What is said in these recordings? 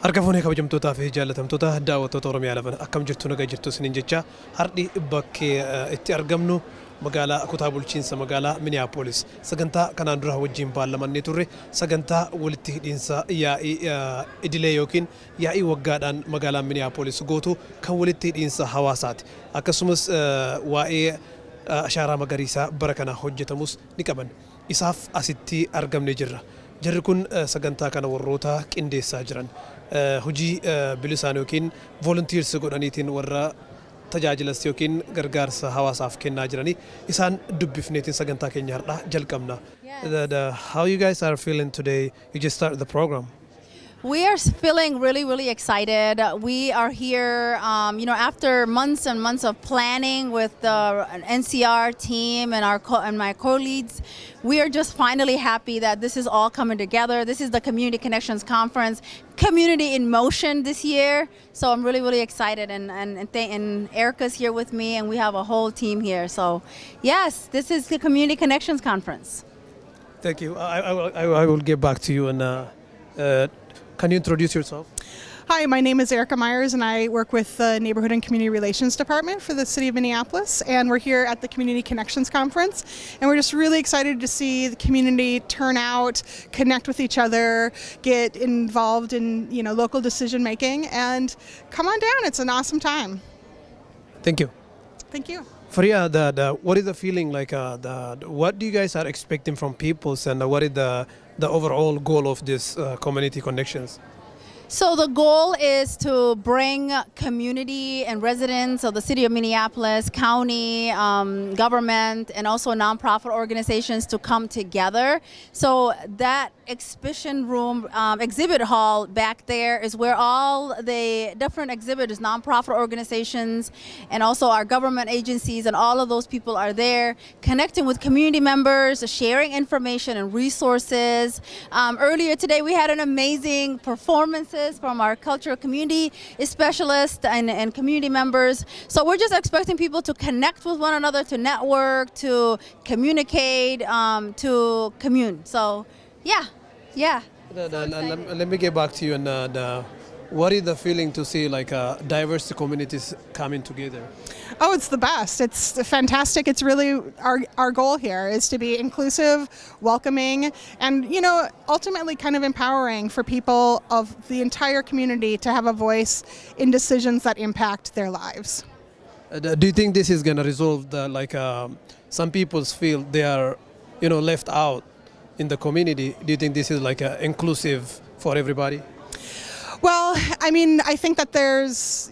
Harkafuun kabajamtootaa fi jaallatamtoota daawwattoota OROMIA11 akkam jirtu nagaa jirtu isiniin jecha har'i bakkee itti argamnu magaalaa kutaa bulchiinsa magaalaa Minneapolis sagantaa kanaan dura wajjin baallamanne turre sagantaa walitti hidhiinsa yaa'ii idilee yookiin yaa'ii waggaadhaan magaalaa Minneapolis gootu kan walitti hidhiinsa hawaasaati akkasumas waa'ee ashaaraa magariisaa bara kana hojjetamus ni qaban isaaf asitti argamne jirra jarri kun sagantaa kana warroota qindeessaa jiran hojii bilisaan yookiin volunteers godhaniitiin warra tajaajilas yookiin gargaarsa hawaasaaf kennaa jiranii isaan dubbifneetiin sagantaa keenya har'aa jalqabna. How you guys are feeling today? You just started the program. We are feeling really excited. We are here, after months and months of planning with the NCR team and my co-leads. We are just finally happy that this is all coming together. This is the Community Connections Conference, Community in Motion this year. So I'm really excited, and Erica's here with me, and we have a whole team here. So yes, this is the Community Connections Conference. Thank you. I will get back to you and. Can you introduce yourself? Hi, my name is Erica Myers and I work with the Neighborhood and Community Relations Department for the City of Minneapolis, and we're here at the Community Connections Conference, and we're just really excited to see the community turn out, connect with each other, get involved in local decision making, and come on down. It's an awesome time. Thank you. Thank you. Faria, what is the feeling like? What do you guys are expecting from people, and what is the overall goal of this community connections? So the goal is to bring community and residents of the city of Minneapolis, county, government, and also nonprofit organizations to come together. So that exhibition room, exhibit hall back there is where all the different exhibitors, nonprofit organizations, and also our government agencies, and all of those people are there connecting with community members, sharing information and resources. Earlier today we had an amazing performance from our cultural community specialists and community members. So we're just expecting people to connect with one another, to network, to communicate, to commune. So yeah. Let me get back to you. And what is the feeling to see diverse communities coming together? Oh, it's the best. It's fantastic. It's really our goal here is to be inclusive, welcoming, and ultimately kind of empowering for people of the entire community to have a voice in decisions that impact their lives. Do you think this is going to resolve some people feel they are left out in the community? Do you think this is inclusive for everybody? Well, I think that there's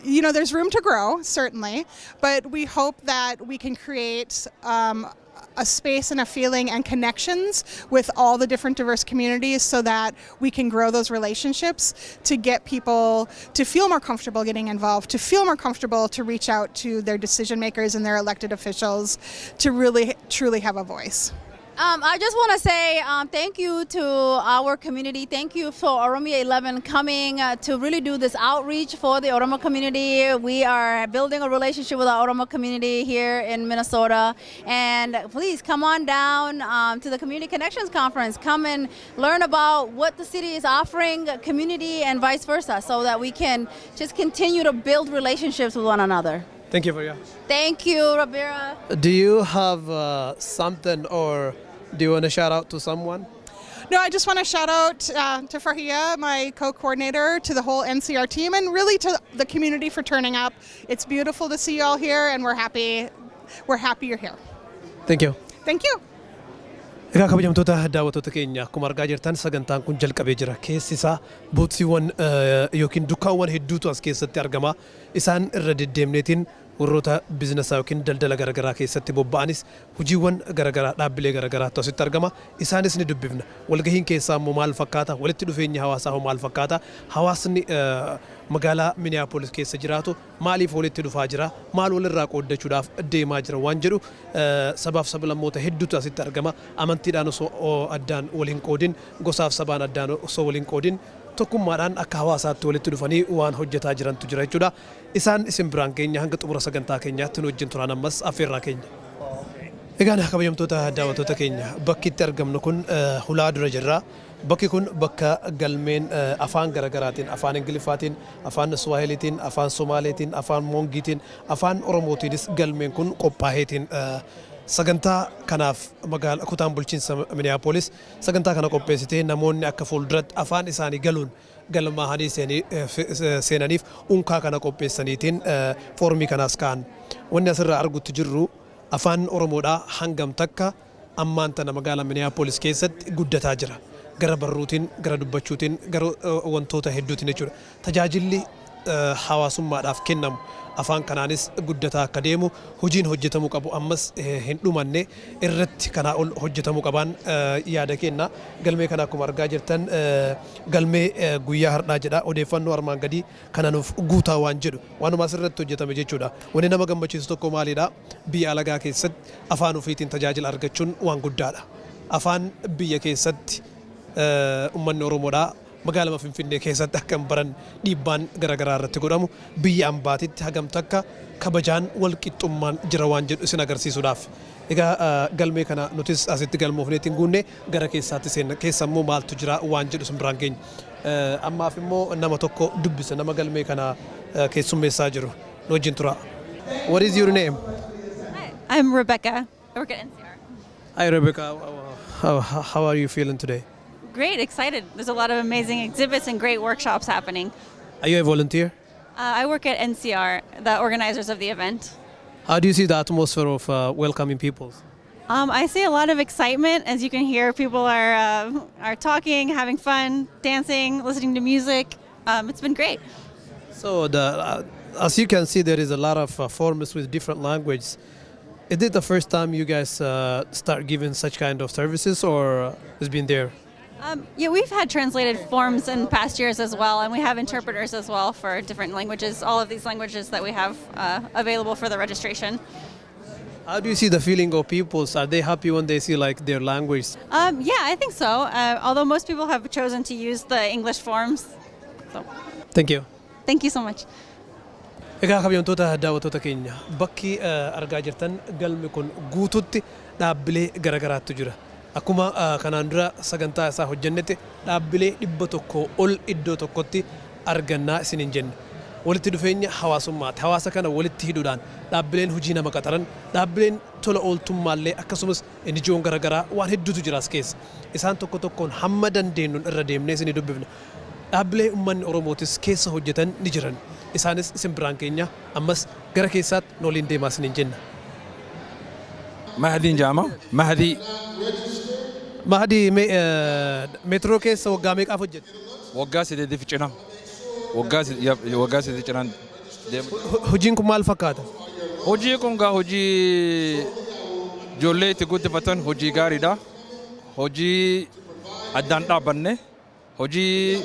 room to grow, certainly, but we hope that we can create a space and a feeling and connections with all the different diverse communities so that we can grow those relationships to get people to feel more comfortable getting involved, to feel more comfortable to reach out to their decision makers and their elected officials to really, truly have a voice. I just want to say thank you to our community. Thank you for OROMIA11 coming to really do this outreach for the Oromo community. We are building a relationship with our Oromo community here in Minnesota. And please come on down to the Community Connections Conference. Come and learn about what the city is offering community and vice versa so that we can just continue to build relationships with one another. Thank you, Faria. Thank you, Rabira. Do you have something, or do you want to shout out to someone? No, I just want to shout out to Farhia, my co-coordinator, to the whole NCR team, and really to the community for turning up. It's beautiful to see you all here, and we're happy you're here. Thank you. Thank you. Egaa kabajamtoota daawwattoota keenya akkuma argaa jirtan sagantaan kun jalqabee jira. Keessi isaa bootsiiwwan yookiin dukkaawwan hedduutu as keessatti argama. Isaan irra deddeemneetiin warroota biizinasa yookiin daldala garagaraa keessatti bobba'anis hojiiwwan garagaraa dhaabbilee garagaraatu asitti argama. Isaanis ni dubbifna. Walgahiin keessaa immoo maal fakkaata? Walitti dhufeenya hawaasaa maal fakkaata? Hawaasni magaalaa Minneapolis keessa jiraatu maaliif walitti dhufaa jira? Maal walirraa qooddachuudhaaf deemaa jira waan jedhu sabaaf sablammoota hedduutu asitti argama. Amantiidhaan osoo addaan waliin qoodin, gosaaf sabaan addaan osoo waliin qoodin tokkummaadhaan akka hawaasaatti walitti dhufanii waan hojjetaa jirantu jira jechuudha. Isaan isin biraan keenya hanga xumura sagantaa keenyaatti nu wajjin turan ammas affeerraa keenya. Egaan kabajamtoota daawwattoota keenya bakki itti argamnu kun hulaa dura jirra. Bakki kun bakka galmeen afaan garaagaraatiin afaan Ingiliffaatiin, afaan Swahiliitiin, afaan Somaaliitiin, afaan Mongiitiin, afaan Oromootiinis galmeen kun qophaa'eetiin sagantaa kanaaf magaalaa kutaan bulchiinsa Minneapolis sagantaa kana qopheessitee namoonni akka fuulduratti afaan isaanii galuun galmaahanii seenaniif unkaa kana qopheessaniitiin foorumii kanaas ka'an. Wanni asirraa argutti jirru afaan Oromoodhaa hangam takka ammaan tana magaalaa Minneapolis keessatti guddataa jira. Gara barruutiin, gara dubbachuutiin, gara wantoota hedduutiin jechuudha. Tajaajilli hawaasummaadhaaf kennamu afaan kanaanis guddataa akka deemu hojiin hojjetamuu qabu ammas hin dhumanne irratti kanaa ol hojjetamuu qabaan yaada kenna. Galmee kana akkuma argaa jirtan galmee guyyaa har'aa jedha. Odeeffannoo armaan gadii kananuuf guutaa waan jedhu waanuma asirratti hojjetame jechuudha. Wanni nama gammachiisu tokko maalidha? Biyya alagaa keessatti afaan ofiitiin tajaajila argachuun waan guddaadha. Afaan biyya keessatti ummanni Oromoodhaa magaalaa Finfinnee keessatti akka baran dhiibbaan garaagaraa irratti godhamu biyya ambaatitti hagam takka kabajaan wal qixxummaan jira waan jedhu isin agarsiisuudhaaf. Egaa galmee kana nutis asitti galmoofneetiin guunne gara keessaatti seenna. Keessa immoo maaltu jira waan jedhu isin biraan keenya. Ammaaf immoo nama tokko dubbisa nama galmee kana keessummeessaa jiru. Nu wajjin tura. What is your name? Hi, I'm Rebecca. I work at NCR. Hi Rebecca. How are you feeling today? Great, excited. There's a lot of amazing exhibits and great workshops happening. Are you a volunteer? I work at NCR, the organizers of the event. How do you see the atmosphere of welcoming people? I see a lot of excitement. As you can hear, people are talking, having fun, dancing, listening to music. It's been great. So, as you can see, there is a lot of forums with different languages. Is it the first time you guys start giving such kind of services, or it's been there? Yeah, we've had translated forms in past years as well, and we have interpreters as well for different languages, all of these languages that we have available for the registration. How do you see the feeling of people? Are they happy when they see like their language? Yeah, I think so. Although most people have chosen to use the English forms. So, Thank you. thank you so much. Egaa kabajamtoota daawwattoota keenya bakki argaa jirtan galmi kun guututti dhaabbilee garaagaraatu jira. Akkuma kanaan dura sagantaa isaa hojjennetti dhaabbilee 100 ol iddoo tokkotti argannaa isiniin jenne. Walitti dhufeenya hawaasummaati. Hawaasa kana walitti hidhuudhaan dhaabbileen hojii nama qaxaran, dhaabbileen tola ooltummaallee akkasumas NGO'n garaagaraa waan hedduutu jira as keessa. Isaan tokko tokkoon hamma dandeenyuun irra deemnee isinii dubbifna. Dhaabbilee uummanni Oromootis keessa hojjetan ni jiran. Isaanis isin biraan keenya ammas gara keessaatti waliin deemaa isiniin jenna. Mahdiin jaama. Mahdi meetiroo keessa waggaa meeqaaf hojjette? Waggaa 8 fi cina. Waggaa 8 cinaan deema. Hojiin kun maal fakkaata? Hojii kun gaa hojii ijoollee itti guddifatan hojii gaariidha. Hojii addaan dhaabbanne. Hojii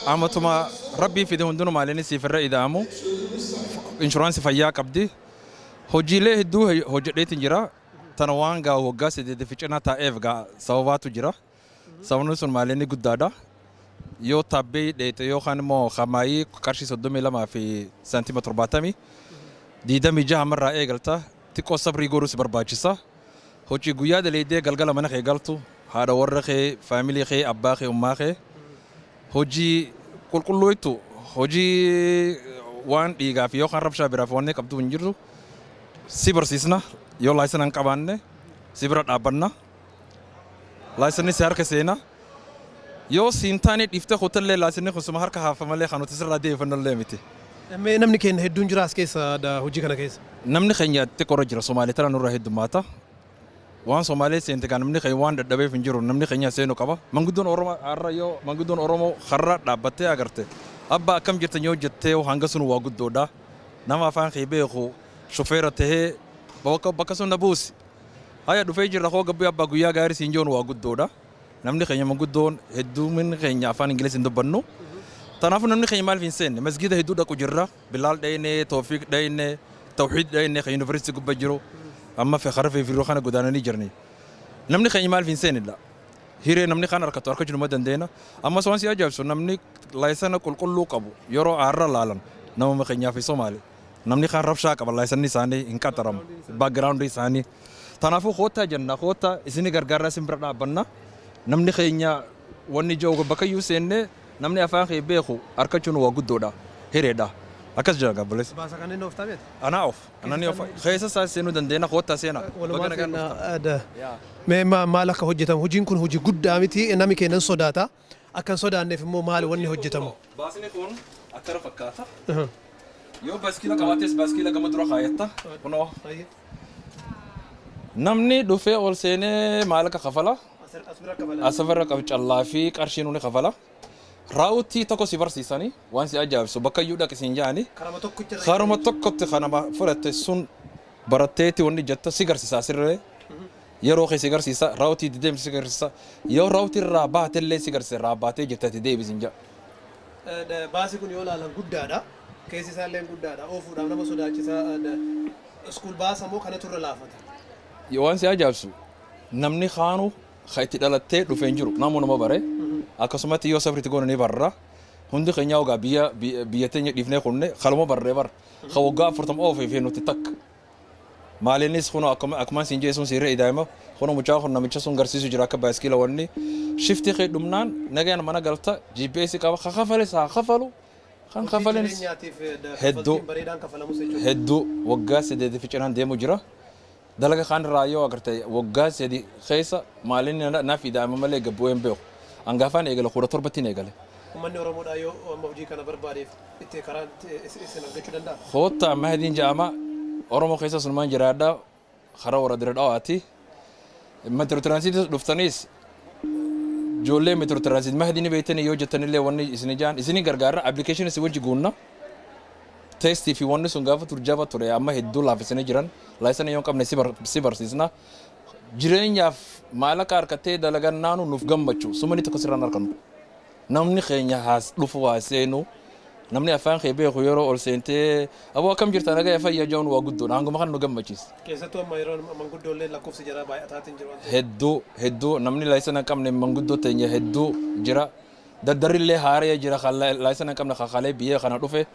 amatuma rabbii fide hundumaa illee siif irra ida'amu. Inshuraansii fayyaa qabdi. Hojiilee hedduu hojjedheetiin jira. Tana waan gaa waggaa 8 fi cina taa'eef gaa sababaatu jira. Sababni sun maalinni guddaadha. Yoo tabbee dheete yookaan immoo hamaayii qarshii 32 fi saantima 70 26 hamarraa eegalta xiqqoo sabrii godhuu si barbaachisa. Hojii guyyaa daleedee galgala mana kee galtu haadha warra kee faamilii kee abbaa kee ummaa kee hojii qulqulluutu hojii waan dhiigaa fi yookaan rabshaa biraaf waan qabdu hin jirtu si barsiisna. Yoo laayisana hin qabaanne si bira dhaabbanna. Laayisanni si harka seena. Yoo siin taane dhiiftee hoteellee laayisanni kun suma harka haafa malee kan nuti sirraa deefannollee miti. Namni keenya hedduun jira as keessa hojii kana keessa. Namni keenya xiqqoorra jira Somaalee tana nurra heddummaata. Waan Somaalee seente kan namni keenya waan dadhabeef hin jiru namni keenya seenu qaba. Manguddoon Oromoo har'a yoo manguddoon Oromoo har'a dhaabbattee agarte. Abba akkam jirtan yoo jettee hanga sun waa guddoodha. Nama afaan kee beeku shofeera tahee bakka sun na buusi. Haya dhufee jirra koo gabbii abbaa guyyaa gaarii siin joon waa guddoodha. Namni keenya manguddoon hedduumin keenya afaan Ingiliziin dubbannu. Tanaafuu namni keenya maal hin seenne masgida hedduu dhaqu jirra. Bilaal dhayne, Toofiq dhayne, Tawxiid dhayne kan yuunivarsiitii gubba jiru. Amma fi harafee fi kana godaananii jirni. Namni keenya maal hin seenne dha. Hiree namni kan harkatu harka jiru ma dandeena. Amma waan si ajaa'ibsu namni laayisana qulqulluu qabu yeroo aarra laalan nama keenyaa fi Somaalee. Namni kan rabshaa qaba laayisanni isaanii hin qaxaramu. Background isaanii Tanaafuu koottaa jenna koottaa isin gargaarraa isin bira dhaabbanna namni keenya wanni jiru bakka iyyuu seennee namni afaan kee beeku harkachuun waa guddoodha hireedha akkas jira gabbalees. Baasa kan inni of tabeet. Anaa of anani of keessa isaa seenuu dandeenya koottaa seena. Walumaa kenna mee maal akka hojjetamu hojiin kun hojii guddaa miti namni kennan sodaata akkan sodaanneef immoo maal wanni hojjetamu. Baasni kun akkana fakkaata. Yoo baaskiila qabaates baaskiila gama dura kaayatta kunoo. Namni dhufee ol seenee maal akka kafala. Asirra qabu callaa fi qarshii nuuni kafala. Raawutii tokko si barsiisanii waan si ajaa'ibsu bakka iyyuu dhaqisiin jaani. Karuma tokkotti kanama fudhatte sun baratteetti wanni jetta si garsiisa asirree. Yeroo kee si garsiisa raawutii deemsi si garsiisa. Yoo raawutii irraa baatellee si garsiisa irraa baatee jettati deebisin jaa. Baasii kun yoo ilaalan guddaadha. Keessi isaallee guddaadha. Oofuudhaaf nama sodaachisaa iskuul baasa moo kanatu irra laafata. Waan si ajaa'ibsu namni kaanu itti dhalattee dhufee hin jiru namuu nama bare akkasumatti yoo sabriitti goone ni barra hundi keenya ogaa biyya teenya dhiifnee kunne kaluma barree bar ka waggaa 40 oofee nuti takka maaliinis kun akkuma siin jeesuun siirree idaa'ima kun mucaa kun namicha sun garsiisu jira akka baaskiila wanni shiftii kee dhumnaan nagaan mana galta GPS qaba ka kafale saa kafalu kan kafalen hedduu waggaa 8 fi cinaan deemu jira. Dalaga kan raayoo agartee waggaa 3 keessa maaliin naaf idaa'ima malee gabboo hin beeku. Hangaafaan eegale 17 eegale. Uummanni Oromoodhaa yoo amma hojii kana barbaadeef itti karaa isin argachuu danda'a. Hoota Mahdiin jedhama Oromoo keessa sulmaan jiraadha karaa warra dira dhawaati. Metro Transit dhuftaniis ijoollee Metro Transit Mahdiin beektanii yoo jettanillee wanni isin ijaan isin gargaara application si wajji guunna. Testi fi wanni sun gaafa turjaba ture amma hedduu laafisanii jiran laayisanii yoo qabne si barsiisna jireenyaaf maallaqa harkattee dalagannaanu nuuf gammachu sumani tokko sirraan harkanu namni keenya haas dhufu waa seenu namni afaan kee beeku yeroo ol seentee aboo akkam jirta nagaa fayyaa jaawun waa guddoodha hanguma kan nu gammachiisa. Keessattuu amma yeroo manguddoollee lakkoofsi jira baay'ataatiin jiru. Hedduu namni laayisanii qabne manguddoo teenya hedduu jira daddarillee haaree jira laayisanii qabne kakaalee biyya kana dhufe.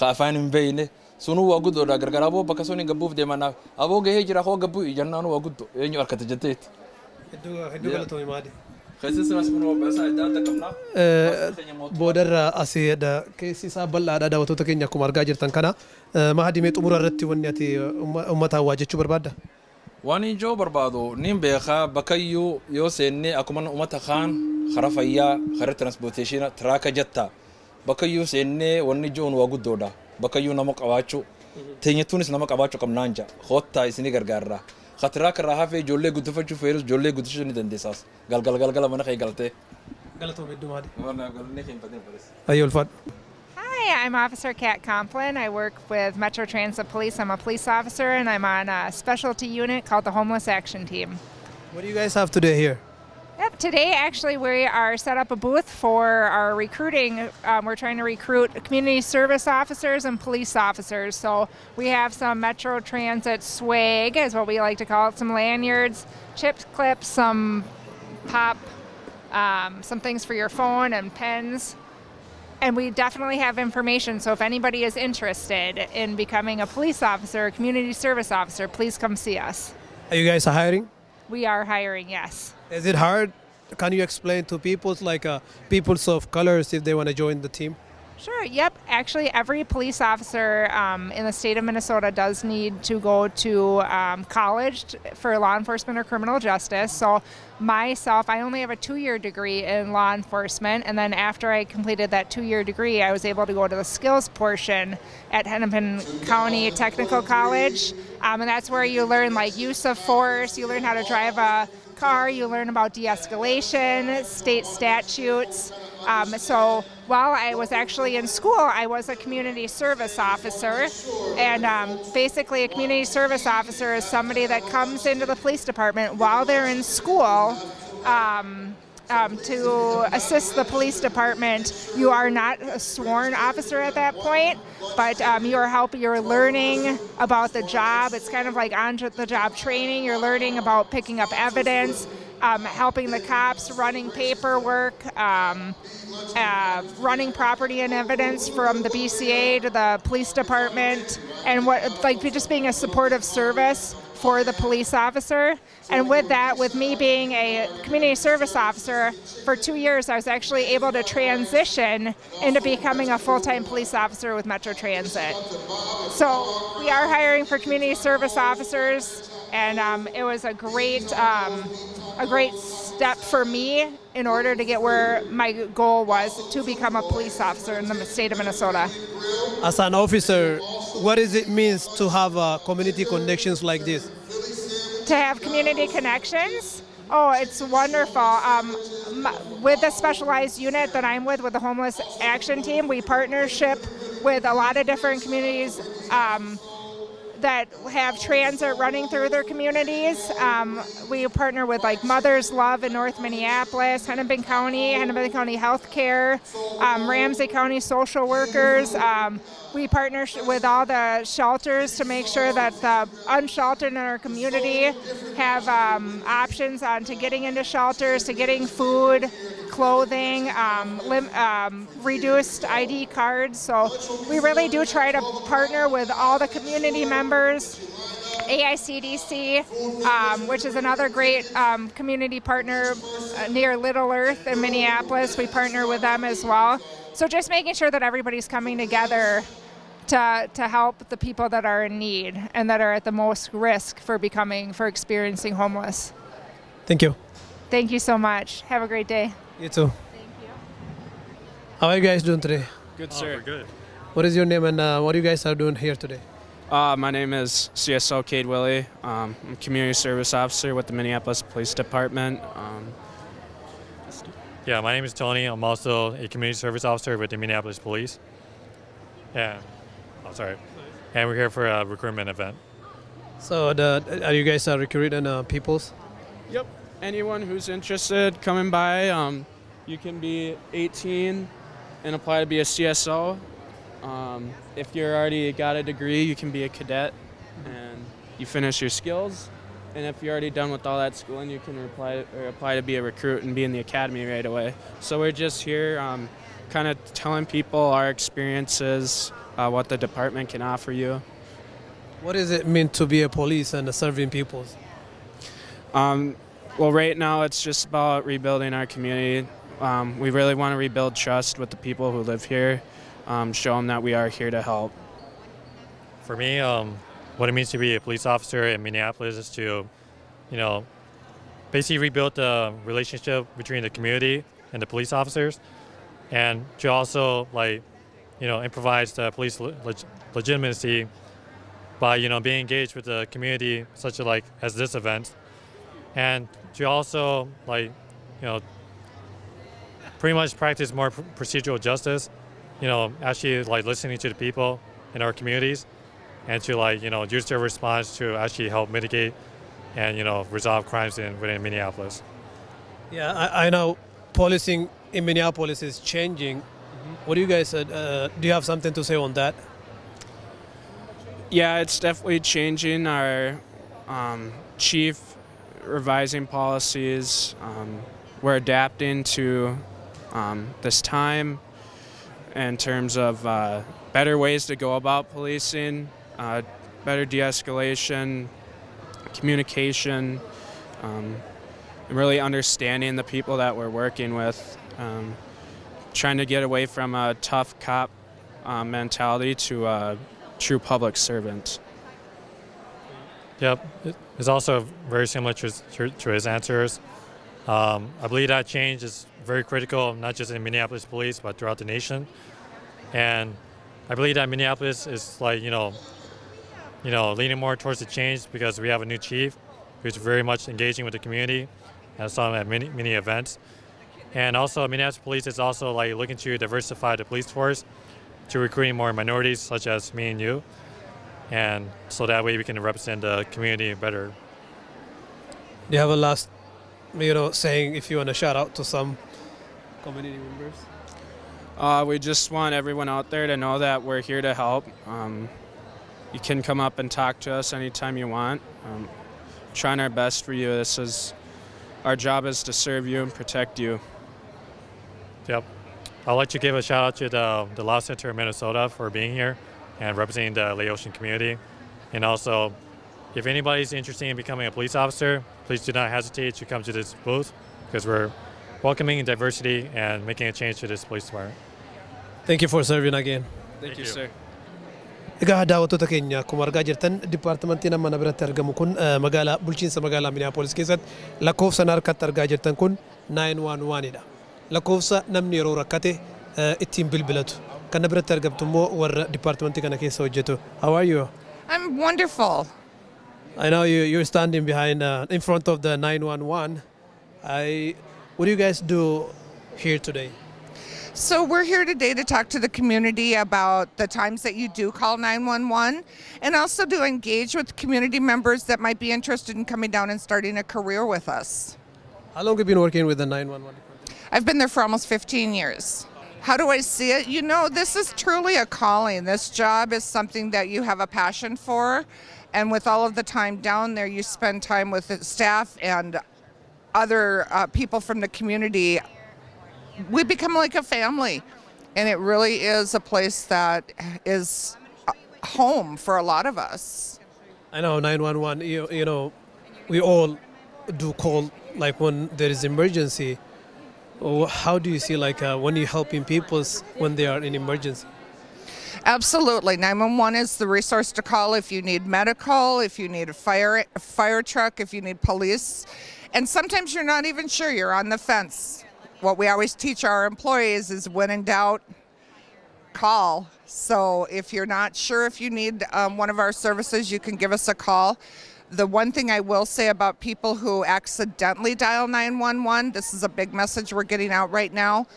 Afaan hin beekne sunuu waa guddoodha gargar aboo bakka sun hin gabbuuf deemanaaf aboo gahee jira koo gabbuu ijannaan waa guddoo eenyu harkate jetteetti. Hedduu galatoomii maali. Keessi as kun baasaa adda adda qabna. Boodarra asii keessi isaa bal'aadha daawwattoota keenya akkuma argaa jirtan kana Mahadimee xumura irratti wanni ati uummataan waa jechuu barbaadda. Waan ijoo barbaadu niin beekaa bakka iyyuu yoo seennee akkuma uummata kaan karaa fayyaa karaa transporteeshina tiraaka jettaa. Bakka iyyuu seennee wanni ijoon waa guddoodha bakka iyyuu nama qabaachuu teenyattuunis nama qabaachuu qabnaan jaa hoottaa isinii gargaarra khatiraa karraa hafee ijoollee guddifachuu feerus ijoollee guddisuu ni dandeessaas galgala mana kee galtee. Galatoom hedduu maali. Ayyoo ulfaadhu. Hi, I'm Officer Kat Complin. I work with Metro Transit Police. I'm a police officer and I'm on a specialty unit called the Homeless Action Team. What do you guys have today here? Yep, today actually we are set up a booth for our recruiting. We're trying to recruit community service officers and police officers. So we have some Metro Transit swag, is what we like to call it, some lanyards, chip clips, some pop, some things for your phone and pens. And we definitely have information. So if anybody is interested in becoming a police officer, a community service officer, please come see us. Are you guys hiring? We are hiring, yes. Is it hard? Can you explain to people like peoples of colors if they want to join the team? Sure, yep. Actually, every police officer in the state of Minnesota does need to go to college for law enforcement or criminal justice. So myself, I only have a 2-year degree in law enforcement. And then after I completed that 2-year degree, I was able to go to the skills portion at Hennepin County Technical College. And that's where you learn like use of force, you learn how to drive a car, you learn about de-escalation, state statutes. So while I was actually in school, I was a community service officer. And basically a community service officer is somebody that comes into the police department while they're in school to assist the police department. You are not a sworn officer at that point, but you're learning about the job. It's kind of like on-the-job training. You're learning about picking up evidence, helping the cops, running paperwork, running property and evidence from the BCA to the police department, and just being a supportive service for the police officer. And with that, with me being a community service officer for 2 years, I was actually able to transition into becoming a full-time police officer with Metro Transit. So we are hiring for community service officers, and it was a great step for me in order to get where my goal was to become a police officer in the state of Minnesota. As an officer, what does it mean to have community connections like this? To have community connections? Oh, it's wonderful. With the specialized unit that I'm with the Homeless Action Team, we partnership with a lot of different communities that have transit running through their communities. We partner with like Mother's Love in North Minneapolis, Hennepin County Healthcare, Ramsey County Social Workers. We partner with all the shelters to make sure that the unsheltered in our community have options on to getting into shelters, to getting food, clothing, reduced ID cards. So we really do try to partner with all the community members. AICDC, which is another great community partner near Little Earth in Minneapolis. We partner with them as well. So just making sure that everybody's coming together to help the people that are in need and that are at the most risk for experiencing homeless. Thank you. Thank you so much. Have a great day. You too. Thank you. How are you guys doing today? Good, sir. We're good. What is your name and what you guys are doing here today? My name is CSO Cade Willie. I'm a community service officer with the Minneapolis Police Department. Yeah, my name is Tony. I'm also a community service officer with the Minneapolis Police. And and we're here for a recruitment event. So are you guys recruiting peoples? Yep. Anyone who's interested coming by, you can be 18 and apply to be a CSO. If you're already got a degree, you can be a cadet and you finish your skills. And if you're already done with all that schooling, you can apply to be a recruit and be in the academy right away. So we're just here kind of telling people our experiences, what the department can offer you. What does it mean to be a police and serving people? Well, right now it's just about rebuilding our community. We really want to rebuild trust with the people who live here, show them that we are here to help. For me, what it means to be a police officer in Minneapolis is to, basically rebuild the relationship between the community and the police officers, and to also improvise the police legitimacy by being engaged with the community, such as this event, and to also pretty much practice more procedural justice. Actually listening to the people in our communities, and to use their response to actually help mitigate and resolve crimes within Minneapolis. Yeah, I know policing in Minneapolis is changing. What do you guys do you have something to say on that? Yeah, it's definitely changing. Our chief revising policies. We're adapting to this time in terms of better ways to go about policing, better de-escalation, communication, and really understanding the people that we're working with, trying to get away from a tough cop mentality to a true public servant. Yep, it's also very similar to his answers. I believe that change is very critical, not just in Minneapolis Police, but throughout the nation. And I believe that Minneapolis is leaning more towards the change because we have a new chief who's very much engaging with the community, and I saw him at many events. And also Minneapolis Police is also looking to diversify the police force to recruiting more minorities such as me and you, and so that way we can represent the community better. Do you have a last saying if you want to shout out to some community members? We just want everyone out there to know that we're here to help. You can come up and talk to us anytime you want. Trying our best for you. Our job is to serve you and protect you. Yep. I'd like to give a shout out to the Law Center of Minnesota for being here and representing the Laotian community, and also if anybody's interested in becoming a police officer, please do not hesitate to come to this booth because we're welcoming diversity and making a change to this police department. Thank you for serving again. Thank you, sir. Egaa daawwattoota keenya akkuma argaa jirtan dipaartimentiin amma biratti argamu kun bulchiinsa magaalaa Minneapolis keessatti lakkoofsa harkatti argaa jirtan kun 911 dha. Lakkoofsa namni yeroo rakkate ittiin bilbilatu. Kan biratti argamtu immoo warra dipaartimentii kana keessa hojjetu. How are you? I'm wonderful. I know you're standing behind in front of the 911. What do you guys do here today? So we're here today to talk to the community about the times that you do call 911 and also to engage with community members that might be interested in coming down and starting a career with us. How long have you been working with the 911 department? I've been there for almost 15 years. How do I see it? You know, this is truly a calling. This job is something that you have a passion for. And with all of the time down there, you spend time with the staff and other people from the community. We become like a family. And it really is a place that is home for a lot of us. I know 911, you know, we all do call like when there is emergency. How do you see like when you're helping people when they are in emergency? Absolutely. 911 is the resource to call if you need medical, if you need a fire truck, if you need police. And sometimes you're not even sure, you're on the fence. What we always teach our employees is when in doubt, call. So if you're not sure if you need one of our services, you can give us a call. The one thing I will say about people who accidentally dial 911, this is a big message we're getting out right now.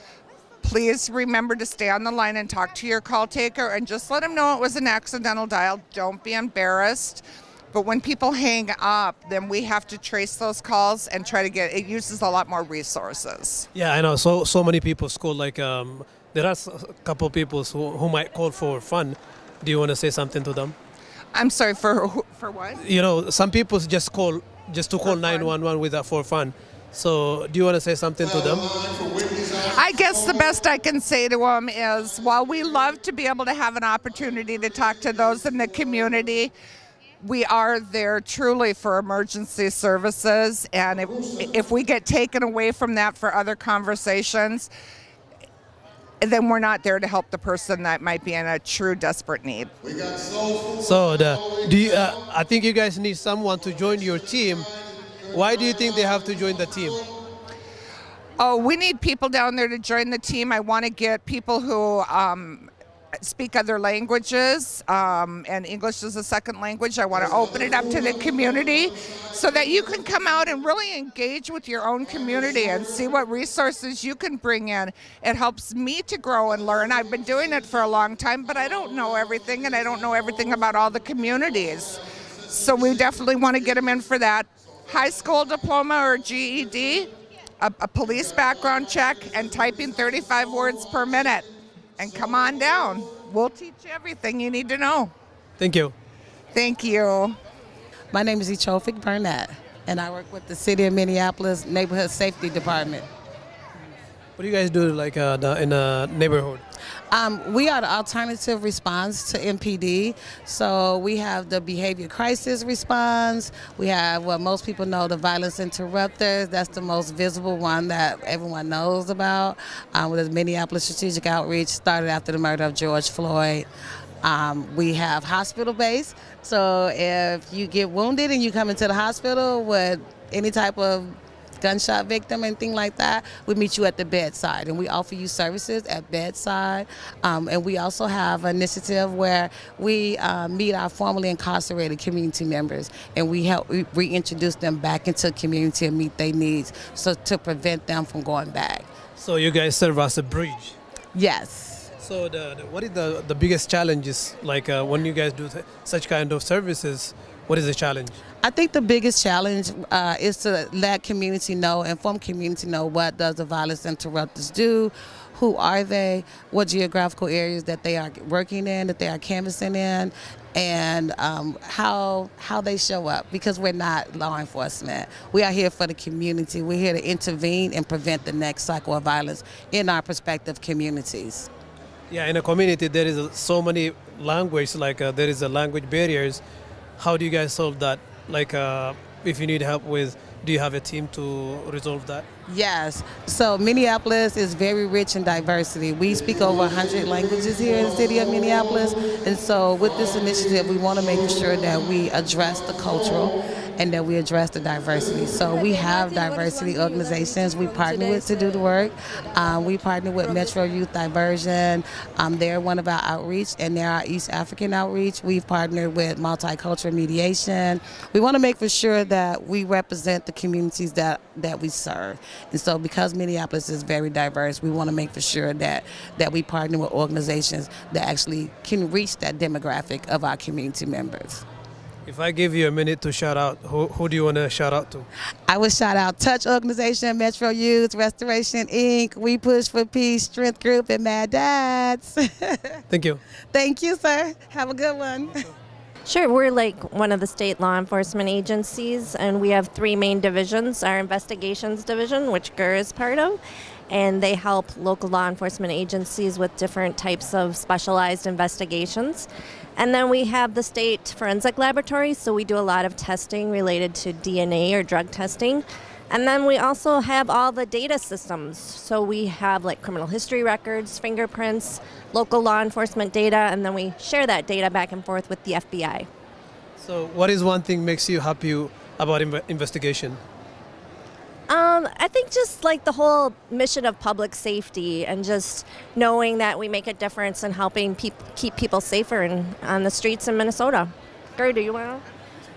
Please remember to stay on the line and talk to your call taker and just let them know it was an accidental dial. Don't be embarrassed. But when people hang up, then we have to trace those calls and try to it uses a lot more resources. Yeah, I know. So many people call like, there are a couple people who might call for fun. Do you want to say something to them? I'm sorry, for what? You know, some people just call to call 911 for fun. So do you want to say something to them? I guess the best I can say to them is, while we love to be able to have an opportunity to talk to those in the community, we are there truly for emergency services. And if we get taken away from that for other conversations, then we're not there to help the person that might be in a true desperate need. So I think you guys need someone to join your team. Why do you think they have to join the team? Oh, we need people down there to join the team. I want to get people who speak other languages, and English is a second language. I want to open it up to the community so that you can come out and really engage with your own community and see what resources you can bring in. It helps me to grow and learn. I've been doing it for a long time, but I don't know everything, and I don't know everything about all the communities. So we definitely want to get them in for that. High school diploma or GED, a police background check, and typing 35 words per minute. And come on down. We'll teach you everything you need to know. Thank you. Thank you. My name is Echofik Burnett, and I work with the City of Minneapolis Neighborhood Safety Department. What do you guys do like in a neighborhood? We are the alternative response to MPD. So we have the behavior crisis response. We have what most people know, the violence interrupters. That's the most visible one that everyone knows about. With the Minneapolis Strategic Outreach started after the murder of George Floyd. We have hospital-based. So if you get wounded and you come into the hospital with any type of gunshot victim and thing like that, we meet you at the bedside, and we offer you services at bedside. And we also have an initiative where we meet our formerly incarcerated community members, and we help reintroduce them back into the community and meet their needs, so to prevent them from going back. So you guys serve as a bridge. Yes. So what is the biggest challenges like when you guys do such kind of services? What is the challenge? I think the biggest challenge is to let community know, inform community know, what does the violence interrupters do, who are they, what geographical areas that they are working in, that they are canvassing in, and how they show up, because we're not law enforcement. We are here for the community. We're here to intervene and prevent the next cycle of violence in our prospective communities. Yeah, in a community there is so many languages, like there is a language barriers. How do you guys solve that? Like, if you need help with, do you have a team to resolve that? Yes. So Minneapolis is very rich in diversity. We speak over 100 languages here in the city of Minneapolis. And so with this initiative, we want to make sure that we address the cultural and that we address the diversity. So we have diversity organizations we partner with to do the work. We partner with Metro Youth Diversion. They're one of our outreach, and they're our East African outreach. We've partnered with Multicultural Mediation. We want to make for sure that we represent the communities that we serve. And so because Minneapolis is very diverse, we want to make for sure that we partner with organizations that actually can reach that demographic of our community members. If I give you a minute to shout out, who do you want to shout out to? I would shout out Touch Organization, Metro Youth, Restoration Inc., We Push for Peace, Strength Group, and Mad Dads. Thank you. Thank you, sir. Have a good one. Sure, we're like one of the state law enforcement agencies, and we have three main divisions. Our investigations division, which GER is part of, and they help local law enforcement agencies with different types of specialized investigations. And then we have the state forensic laboratory, so we do a lot of testing related to DNA or drug testing. And then we also have all the data systems. So we have like criminal history records, fingerprints, local law enforcement data, and then we share that data back and forth with the FBI. So what is one thing makes you happy about investigation? I think just like the whole mission of public safety and just knowing that we make a difference in helping keep people safer on the streets in Minnesota. Gary, do you want to?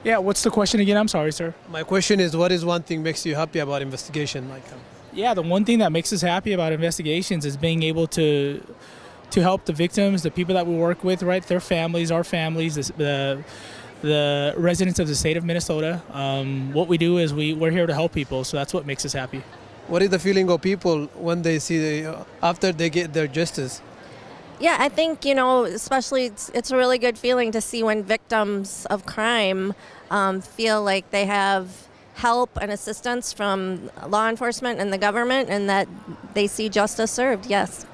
Yeah, what's the question again? I'm sorry, sir. My question is, what is one thing makes you happy about investigation? Yeah, the one thing that makes us happy about investigations is being able to help the victims, the people that we work with, right? Their families, our families, the residents of the state of Minnesota. What we do is we're here to help people, so that's what makes us happy. What is the feeling of people when they see after they get their justice? Yeah, I think, especially it's a really good feeling to see when victims of crime feel like they have help and assistance from law enforcement and the government and that they see justice served, yes.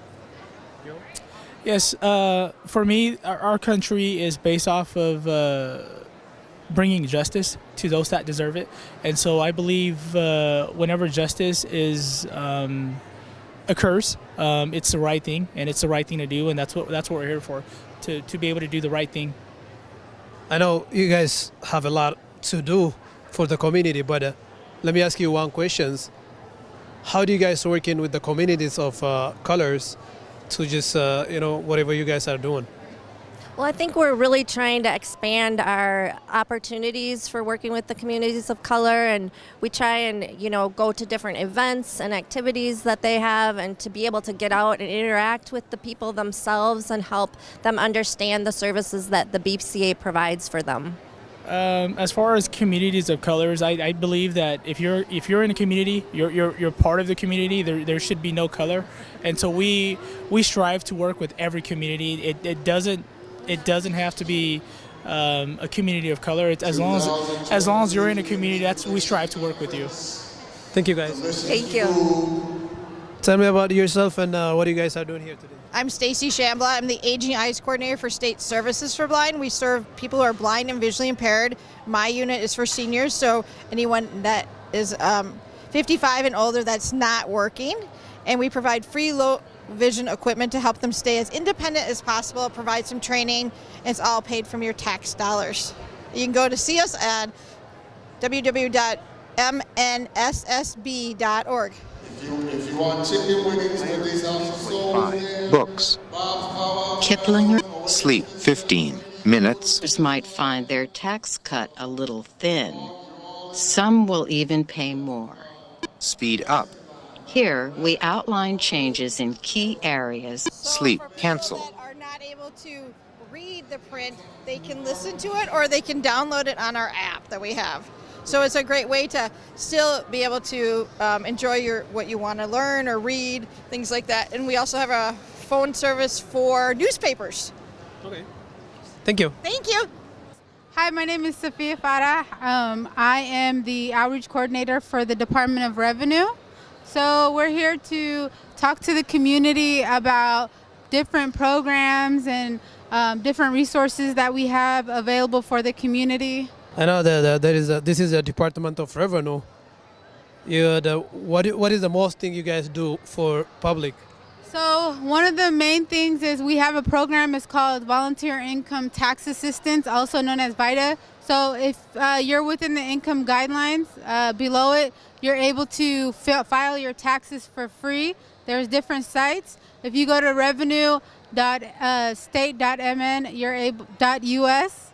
Yes, for me, our country is based off of bringing justice to those that deserve it. And so I believe whenever justice occurs, it's the right thing, and it's the right thing to do, and that's what we're here for, to be able to do the right thing. I know you guys have a lot to do for the community, but let me ask you one question. How do you guys work in with the communities of colors to just, whatever you guys are doing? Well, I think we're really trying to expand our opportunities for working with the communities of color, and we try and, go to different events and activities that they have, and to be able to get out and interact with the people themselves and help them understand the services that the BCA provides for them. As far as communities of colors, I believe that if you're in a community, you're part of the community. There should be no color, and so we strive to work with every community. It doesn't have to be a community of color. It's as long as you're in a community, we strive to work with you. Thank you, guys. Thank you. Tell me about yourself and what you guys are doing here today. I'm Stacy Shambla. I'm the Aging Eyes Coordinator for State Services for Blind. We serve people who are blind and visually impaired. My unit is for seniors, so anyone that is 55 and older that's not working. And we provide free low vision equipment to help them stay as independent as possible, provide some training, and it's all paid from your tax dollars. You can go to see us at www.mnssb.org. If you want chicken wings with these also Books. Kiplinger. Sleep 15 minutes. Others might find their tax cut a little thin. Some will even pay more. Speed up. Here, we outline changes in key areas. Sleep cancel. That are not able to read the print, they can listen to it or they can download it on our app that we have. So it's a great way to still be able to enjoy what you want to learn or read, things like that. And we also have a phone service for newspapers. Okay. Thank you. Thank you. Hi, my name is Sophia Farah. I am the outreach coordinator for the Department of Revenue. So we're here to talk to the community about different programs and different resources that we have available for the community. I know that this is a Department of Revenue. What is the most thing you guys do for public? So one of the main things is we have a program. It's called Volunteer Income Tax Assistance, also known as VITA. So if you're within the income guidelines, below it, you're able to file your taxes for free. There's different sites. If you go to revenue.state.mn.us,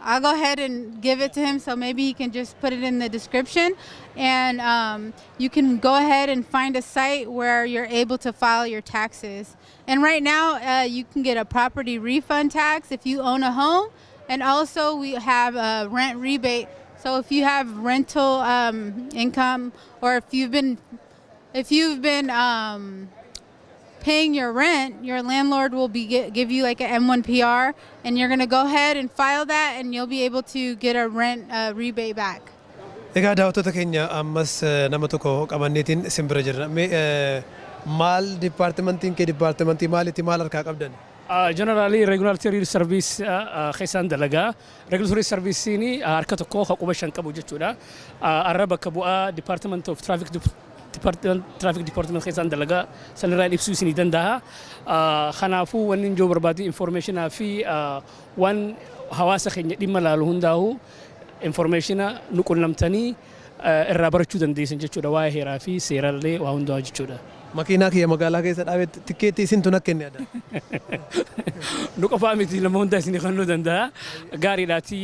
I'll go ahead and give it to him, so maybe he can just put it in the description. And you can go ahead and find a site where you're able to file your taxes. And right now, you can get a property refund tax if you own a home. And also, we have a rent rebate. So if you have rental income, or if you've been paying your rent, your landlord will give you like an M1PR, and you're going to go ahead and file that, and you'll be able to get a rent rebate back. Egaa daawwattoota keenya ammas nama tokko qabanneetiin simbira jirra. Maal dipaartimentiin kee dipaartimentii maalitti maal harkaa qabdan? Generally regulatory service keessaan dalagaa. Regulatory service ni harka tokko haquma shan qabu jechuudha. Arraba bakka bu'aa Department of Traffic Department keessaan dalagaa sanirraan ibsuu isinii danda'a. Kanaafuu wanni joo barbaadu informationaa fi waan hawaasa keenya dhimma laalu hundaa'u informationa nu qunnamtanii irraa barachuu dandeessan jechuudha. Waa'ee heeraa fi seeraalee waa hundaa jechuudha. Makiinaa kiyya magaalaa keessa dhaabee tikkeetti isintu na kenne adda. Nu qofaa miti nama hundaa isinii kennuu danda'a. Gaariidhaati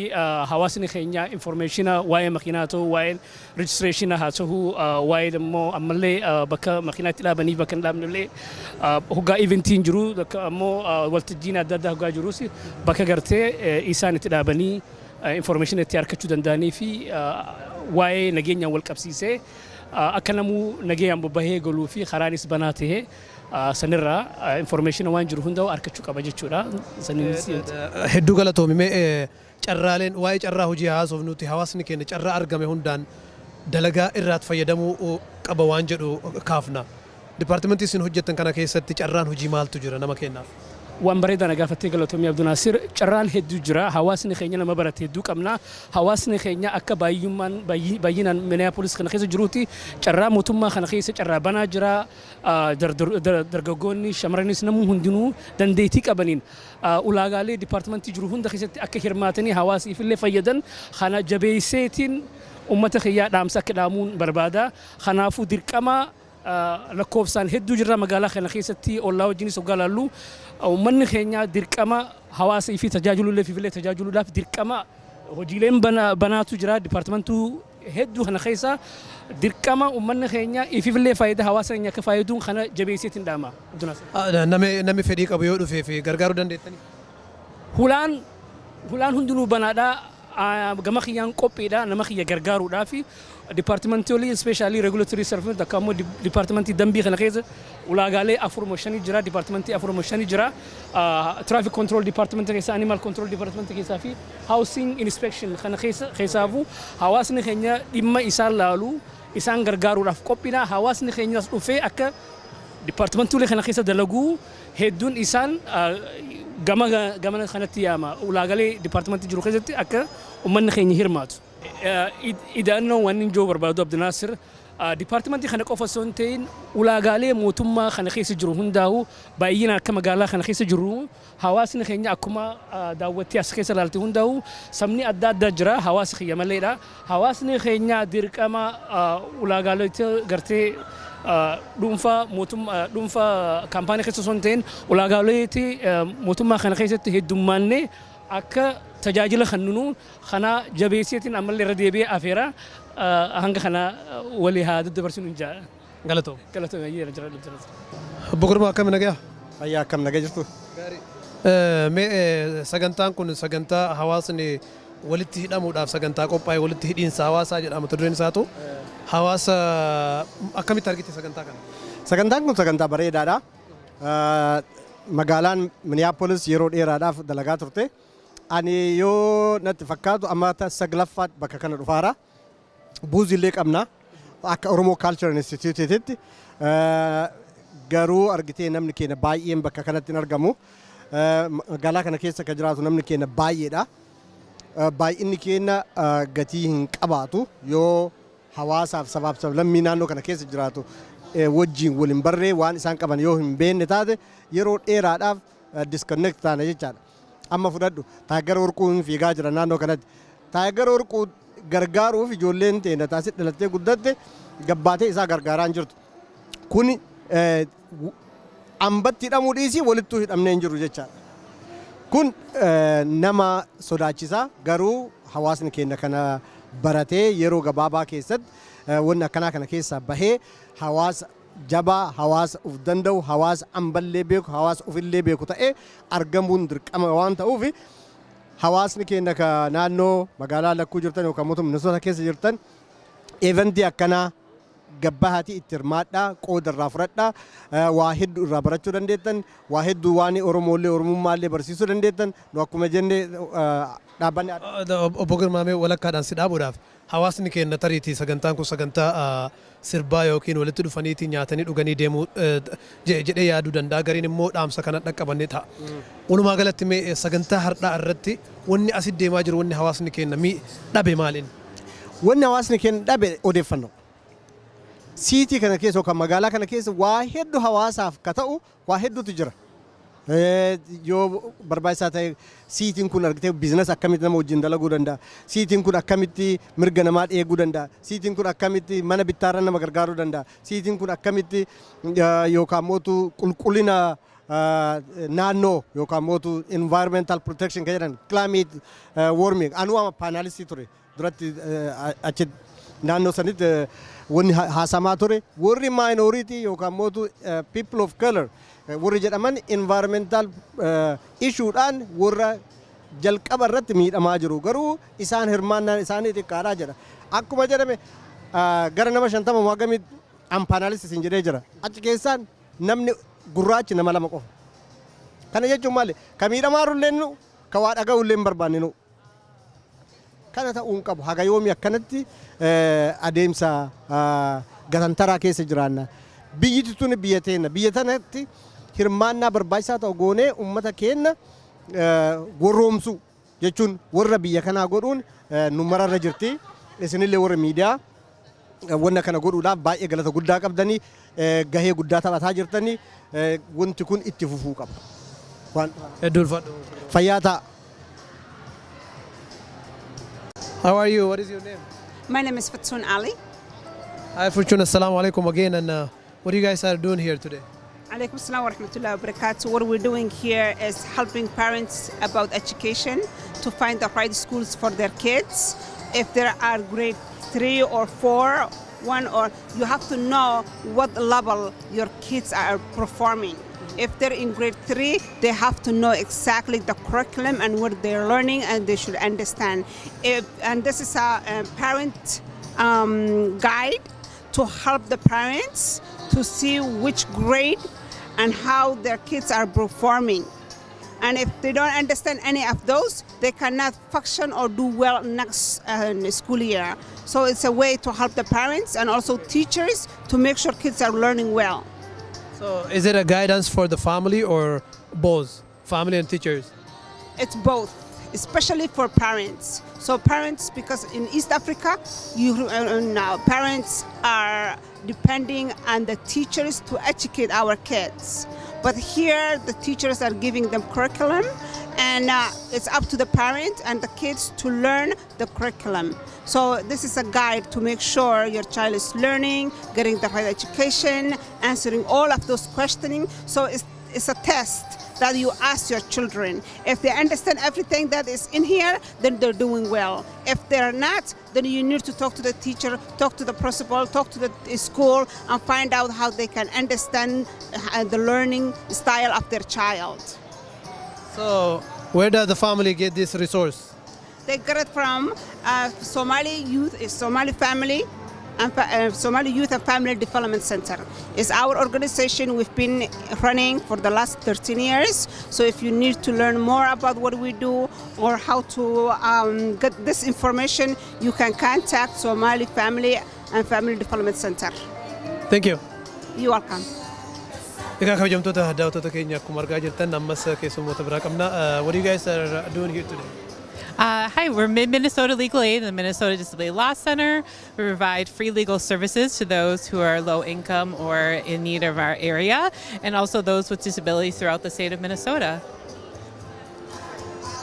hawaasni keenya informationa waa'ee makiinaa ta'uu, waa'ee registrationa haa ta'uu, waa'ee immoo ammallee bakka makiinaatti dhaabanii bakka hin dhaabnellee hoggaa eventiin jiru ammoo waltajjiin adda addaa hoggaa jirus bakka gartee isaan itti dhaabanii information itti argachuu danda'anii fi waa'ee nageenyaan wal qabsiisee akka namuu nageenyaan bobbahee galuu fi karaanis banaa ta'ee sanirraa information waan jiru hundaa argachuu qaba jechuudha. Hedduu galatoomime carraaleen waa'ee carraa hojii haasofnuti hawaasni keenya carraa argame hundaan dalagaa irraat fayyadamuu qaba waan jedhu kaafna. Departimentii isin hojjettan kana keessatti carraan hojii maaltu jira nama kennaaf? Waan bareedaa nagaafattee galatoomii Abduu Naasir carraan hedduu jira. Hawaasni keenya nama barate hedduu qabna. Hawaasni keenya akka baay'inaan Minneapolis kana keessa jiruuti carraa mootummaa kana keessa carraa banaa jira. Dargaggoonni shamarranis namuu hundinuu dandeettii qabaniin ulaagaalee dipaartimentii jiru hunda keessatti akka hirmaatanii hawaasiif illee fayyadan kana jabeesseetiin uummata kiyyaa dhaamsa akka dhaamuun barbaada. Kanaafuu dirqama lakkoofsaan hedduu jirra magaalaa kana keessatti ollaa wajjinis hoggaa laallu uummanni keenya dirqama hawaasa fi tajaajiluulee fi illee tajaajiluudhaaf dirqama hojiileen banaatu jira. Dipaartimentuu hedduu kana keessa dirqama uummanni keenya ifillee faayidaa hawaasa keenya akka faayiduun kana jabeesseetiin dhaama. Namni fedhii qabu yoo dhufee fi gargaaruu dandeettanii? Hulaan hundinuu banaadhaa. Gama kiyyaan qophiidha nama kiyya gargaaruudhaa fi dipaartimentii especially regulatory service akka ammoo dipaartimentii dambii kana keessa ulaagaalee 4 jira. Dipaartimentii 4 jira. Traffic control department keessa, animal control department keessa fi housing inspection kana keessaafu hawaasni keenya dhimma isaan laalu isaan gargaaruudhaaf qophiidha. Hawaasni keenyas dhufee akka dipaartimentii kana keessa dalaguu hedduun isaan gama kanatti yaama. Ulaagaalee dipaartimentii jiru keessatti akka uummanni keenya hirmaatu. Ida'annoo waan inni joo barbaadu Abduu Naasir dipaartimentii kana qofa osoo hin ta'in ulaagaalee mootummaa kana keessa jiru hundaa'u baay'inaan akka magaalaa kana keessa jiru hawaasni keenya akkuma daawwattee as keessa ilaalte hundaa'u sabni adda addaa jira. Hawaasa kiyya maleedha. Hawaasni keenya dirqama ulaagaalee gartee dhuunfaa kaampaanii keessa osoo hin ta'in ulaagaalee mootummaa kana keessatti heddummaannee akka tajaajila kenninu kana jabeesseetiin ammallee irra deebi'ee afeera hanga kana walii haa daddabarsinu hin jaa. Galatoo. Galatoo ayyaana jira. Obbo Girmaa akkam nagaa? Fayyaa akkam nagaa jirtu? Sagantaan kun sagantaa hawaasni walitti hidhamuudhaaf sagantaa qophaa'e walitti hidhiinsa hawaasaa jedhama dureen isaatu. Hawaasa akkamitti argite sagantaa kana? Sagantaan kun sagantaa bareedaadha. Magaalaan Minneapolis yeroo dheeraadhaaf dalagaa turte. Ani yoo natti fakkaatu amma saglaffaa bakka kana dhufaara. Buuzillee qabna akka Oromoo Cultural Instituteetti. Garuu argitee namni keenya baay'een bakka kanatti hin argamu. magaalaa kana keessa kan jiraatu namni keenya baay'eedha. Baay'inni keenya gatii hin qabaatu yoo hawaasaaf sabaaf sablammii naannoo kana keessa jiraatu wajjin waliin barree waan isaan qaban yoo hin beekne taate yeroo dheeraadhaaf disconnect taana jechaadha. Amma fudhadhu Taayigar Warquu hin fiigaa jira naannoo kanatti. Taayigar Warquu gargaaruuf ijoolleen teenya taasisaa dhalattee guddatte gabbaatee isaa gargaaraa hin jirtu. Kun ambatti hidhamuu dhiisii walittuu hidhamnee hin jiru jechaadha. Kun nama sodaachisaa garuu hawaasni keenya kana baratee yeroo gabaabaa keessatti wanni akkanaa kana keessaa bahee hawaasa jabaa, hawaasa uf danda'u, hawaasa amballee beeku, hawaasa ufillee beeku ta'ee argamuun dirqama waan ta'uuf hawaasni keenya ka naannoo magaalaa lakkuu jirtan yookaan mootummaa Minnesota keessa jirtan eventii akkanaa gabbahati itti hirmaadhaa qooda irraa fudhadhaa waa hedduu irraa barachuu dandeettan waa hedduu waan Oromoollee Oromummaallee barsiisuu dandeettan nu akkuma jenne dhaabbanni obbo Girmaamee walakkaadhaan si dhaabuudhaaf hawaasni keenya tariitii sagantaan kun sagantaa sirbaa yookiin walitti dhufaniitii nyaatanii dhuganii deemuu jedhee yaaduu danda'a gariin immoo dhaamsa kana dhaqqabannee ta'a. Walumaa galatti mee sagantaa har'aa irratti wanni asitti deemaa jiru wanni hawaasni keenya dhabe maaliin? Wanni hawaasni keenya dhabe odeeffannoo. Siitii kana keessa yookaan magaalaa kana keessa waa hedduu hawaasaaf ka ta'u waa hedduutu jira. Yoo barbaachisaa ta'e siitiin kun argitee biizinasi akkamitti nama wajjin dalaguu danda'a. Siitiin kun akkamitti mirga namaa eeguu danda'a. Siitiin kun akkamitti mana bittaarran nama gargaaruu danda'a. Siitiin kun akkamitti yookaan mootu qulqullina naannoo yookaan mootu environmental protection kan jedhan climate warming anuu ama paanaalistii ture duratti achi naannoo sanitti wanni haasamaa ture warri minority yookaan mootu people of color warri jedhaman environmental issuedhaan warra jalqaba irratti miidhamaa jiru garuu isaan hirmaannaan isaanii xiqqaadhaa jedha akkuma jedhame gara nama 50 waagamii ampaanaalistis hin jedhee jira achi keessaan namni gurraachi nama lama qofa kana jechuun maali ka miidhamaa rulleen ka waa dhaga'ullee hin barbaanne nu kana ta'uun qabu haga yoomi akkanatti adeemsa gatantaraa keessa jiraanna biyyiti tun biyya teenya biyya tanatti hirmaannaa barbaachisaa ta'u goonee ummata keenya gorroomsu jechuun warra biyya kanaa godhuun nu mararra jirti isinillee warra miidiyaa wanna kana godhuudhaaf baay'ee galata guddaa qabdanii gahee guddaa taphataa jirtanii wanti kun itti fufuu qaba. Fayyaa ta'a. How are you? What is your name? My name is Fatsoon Ali. Hi Fortune, assalamu alaikum again and what you guys are doing here today? Alaikum assalam wa rahmatullahi wa barakatuh. What we're doing here is helping parents about education to find the right schools for their kids. If there are grade 3 or 4, 1 or you have to know what level your kids are performing. If they're in grade 3, they have to know exactly the curriculum and what they're learning and they should understand. And this is a parent guide to help the parents to see which grade and how their kids are performing. And if they don't understand any of those, they cannot function or do well next school year. So it's a way to help the parents and also teachers to make sure kids are learning well. So is it a guidance for the family or both, family and teachers? It's both, especially for parents. So parents, because in East Africa, parents are depending on the teachers to educate our kids. But here, the teachers are giving them curriculum, and it's up to the parents and the kids to learn the curriculum. So this is a guide to make sure your child is learning, getting the right education, answering all of those questioning. So it's a test that you ask your children. If they understand everything that is in here, then they're doing well. If they're not, then you need to talk to the teacher, talk to the principal, talk to the school, and find out how they can understand the learning style of their child. So where does the family get this resource? They get it from Somali Youth, Somali Family, and Somali Youth and Family Development Center. It's our organization we've been running for the last 13 years. So if you need to learn more about what we do or how to get this information, you can contact Somali Family and Family Development Center. Thank you. You're welcome. Egaa kabajamtoota daawwattoota keenya akkuma argaa jirtan ammas keessummoota biraa qabna. What are you guys are doing here today? Hi, we're Mid-Minnesota Legal Aid and the Minnesota Disability Law Center. We provide free legal services to those who are low income or in need of our area, and also those with disabilities throughout the state of Minnesota.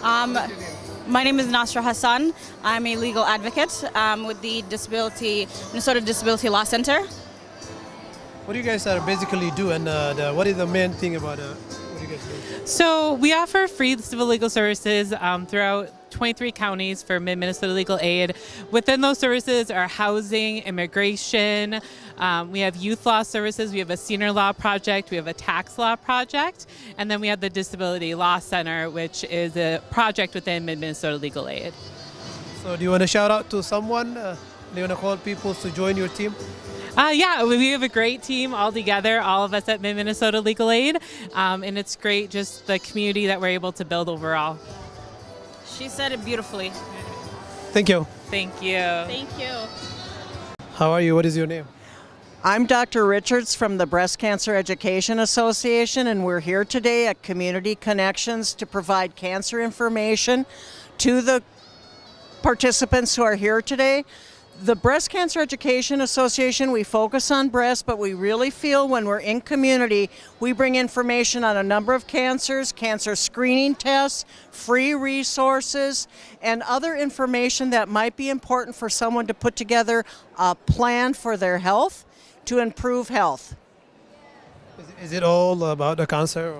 My name is Nasra Hassan. I'm a legal advocate with the Minnesota Disability Law Center. What do you guys are basically do, and what is the main thing about what you guys do? So we offer free civil legal services throughout 23 counties for Mid-Minnesota Legal Aid. Within those services are housing, immigration, we have youth law services, we have a senior law project, we have a tax law project, and then we have the Disability Law Center, which is a project within Mid-Minnesota Legal Aid. So do you want to shout out to someone? Do you want to call people to join your team? Yeah, we have a great team all together, all of us at Mid-Minnesota Legal Aid, and it's great just the community that we're able to build overall. She said it beautifully. Thank you. Thank you. Thank you. How are you? What is your name? I'm Dr. Richards from the Breast Cancer Education Association, and we're here today at Community Connections to provide cancer information to the participants who are here today. The Breast Cancer Education Association, we focus on breast, but we really feel when we're in community, we bring information on a number of cancers, cancer screening tests, free resources, and other information that might be important for someone to put together a plan for their health to improve health. Is it all about the cancer?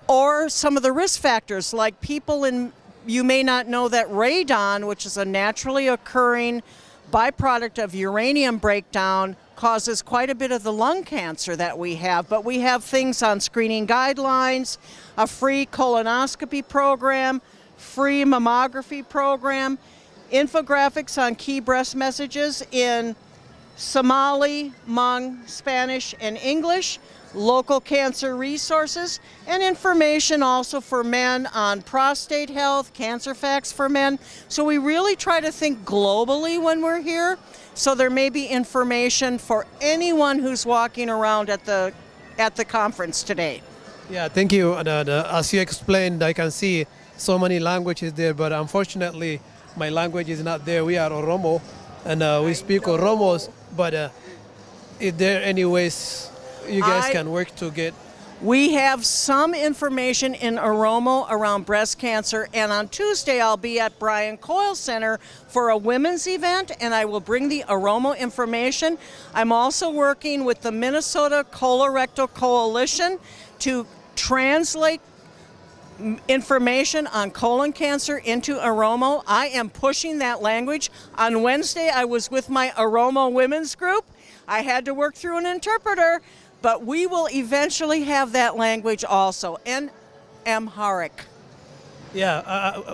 Or some of the risk factors, like people you may not know that radon, which is a naturally occurring byproduct of uranium breakdown, causes quite a bit of the lung cancer that we have. But we have things on screening guidelines, a free colonoscopy program, free mammography program, infographics on key breast messages in Somali, Hmong, Spanish, and English, local cancer resources, and information also for men on prostate health, cancer facts for men. So we really try to think globally when we're here. So there may be information for anyone who's walking around at the conference today. Yeah, thank you. As you explained, I can see so many languages there, but unfortunately, my language is not there. We are Oromo, and we speak Oromos, but is there any ways you guys can work to get? We have some information in Oromo around breast cancer, and on Tuesday I'll be at Brian Coyle Center for a women's event, and I will bring the Oromo information. I'm also working with the Minnesota Colorectal Coalition to translate information on colon cancer into Oromo. I am pushing that language. On Wednesday I was with my Oromo women's group. I had to work through an interpreter, but we will eventually have that language also in Amharic. Yeah,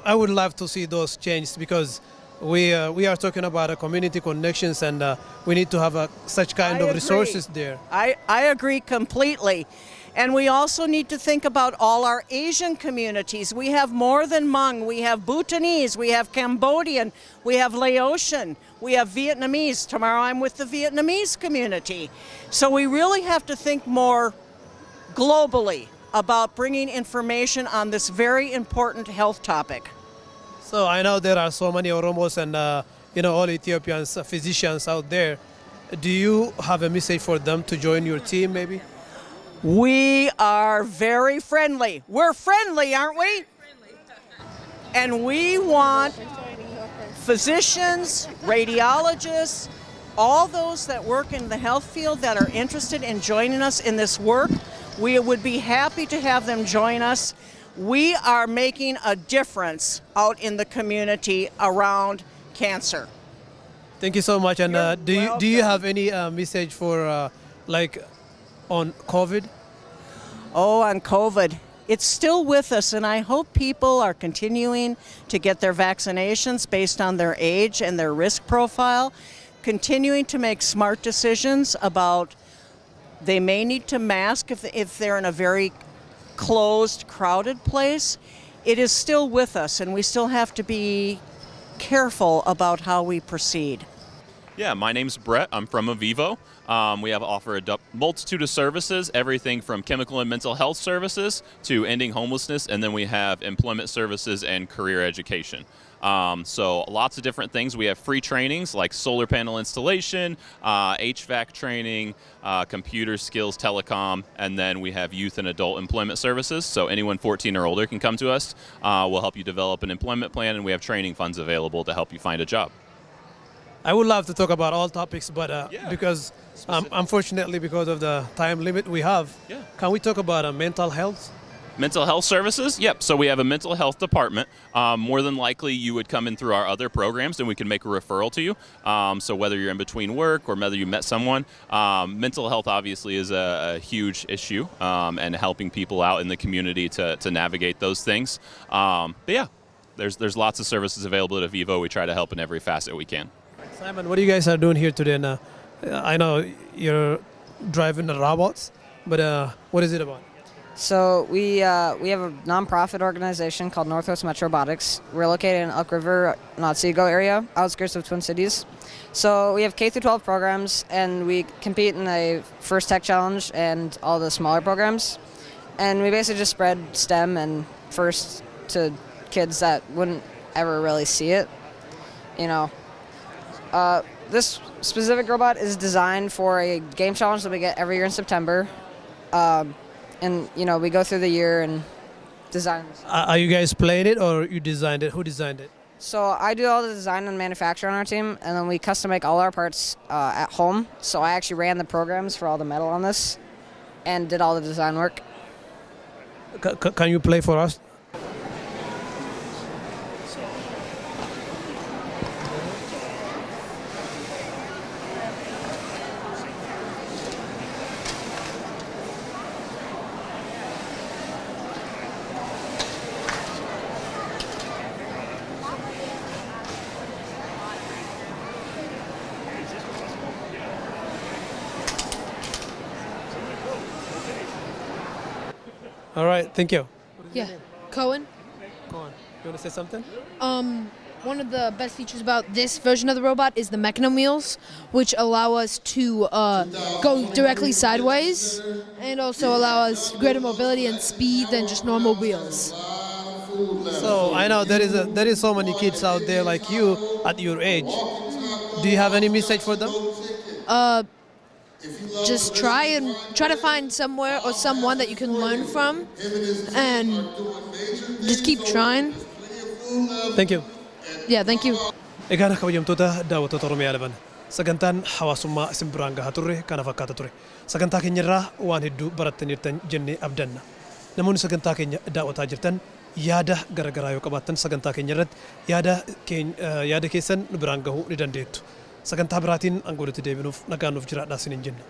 I would love to see those changes, because we are talking about community connections, and we need to have such kind of resources there. I agree completely. And we also need to think about all our Asian communities. We have more than Hmong, we have Bhutanese, we have Cambodian, we have Laotian, we have Vietnamese. Tomorrow I'm with the Vietnamese community. So we really have to think more globally about bringing information on this very important health topic. So I know there are so many Oromos and all Ethiopians, physicians out there. Do you have a message for them to join your team maybe? We are very friendly. We're friendly, aren't we? And we want physicians, radiologists, all those that work in the health field that are interested in joining us in this work. We would be happy to have them join us. We are making a difference out in the community around cancer. Thank you so much. And do you have any message for on COVID? Oh, on COVID. It's still with us, and I hope people are continuing to get their vaccinations based on their age and their risk profile, continuing to make smart decisions about they may need to mask if they're in a very closed, crowded place. It is still with us, and we still have to be careful about how we proceed. Yeah, my name's Brett. I'm from Avivo. We have offer a multitude of services, everything from chemical and mental health services to ending homelessness, and then we have employment services and career education. So lots of different things. We have free trainings like solar panel installation, HVAC training, computer skills, telecom, and then we have youth and adult employment services. So anyone 14 or older can come to us. We'll help you develop an employment plan, and we have training funds available to help you find a job. I would love to talk about all topics, but because unfortunately because of the time limit we have, can we talk about mental health? Mental health services? Yep. So we have a mental health department. More than likely, you would come in through our other programs, and we can make a referral to you. So whether you're in between work or whether you met someone, mental health obviously is a huge issue, and helping people out in the community to navigate those things. But yeah, there's lots of services available at Avivo. We try to help in every facet we can. Simon, what you guys are doing here today? Now, I know you're driving the robots, but what is it about? So we have a nonprofit organization called Northwest Metro Robotics. We're located in Elk River, Otsego area, outskirts of Twin Cities. So we have K through 12 programs, and we compete in the First Tech Challenge and all the smaller programs. And we basically just spread STEM and FIRST to kids that wouldn't ever really see it. You know, this specific robot is designed for a game challenge that we get every year in September. And, you know, we go through the year and design. Are you guys playing it or you designed it? Who designed it? So I do all the design and manufacture on our team, and then we custom make all our parts at home. So I actually ran the programs for all the metal on this and did all the design work. Can you play for us? All right, thank you. Yeah, Cohen. Cohen, you want to say something? One of the best features about this version of the robot is the mechanism wheels, which allow us to go directly sideways and also allow us greater mobility and speed than just normal wheels. So I know there is so many kids out there like you at your age. Do you have any message for them? Just try to find somewhere or someone that you can learn from, and just keep trying. Thank you. Yeah, thank you. Egaan kabajamtoota daawwattoota OROMIA11 sagantaan hawaasummaa isin biraan gahaa turre kana fakkaata ture. Sagantaa keenyarraa waan hedduu barattaniirtan jennee abdanna. Namoonni sagantaa keenya daawwataa jirtan yaada garagaraa yoo qabaattan sagantaa keenya irratti yaada keessan nu biraan gahuu ni dandeettu. Sagantaa biraatiin aangoodatti deebinuuf nagaan nuuf jiraadhaa isiniin jenna.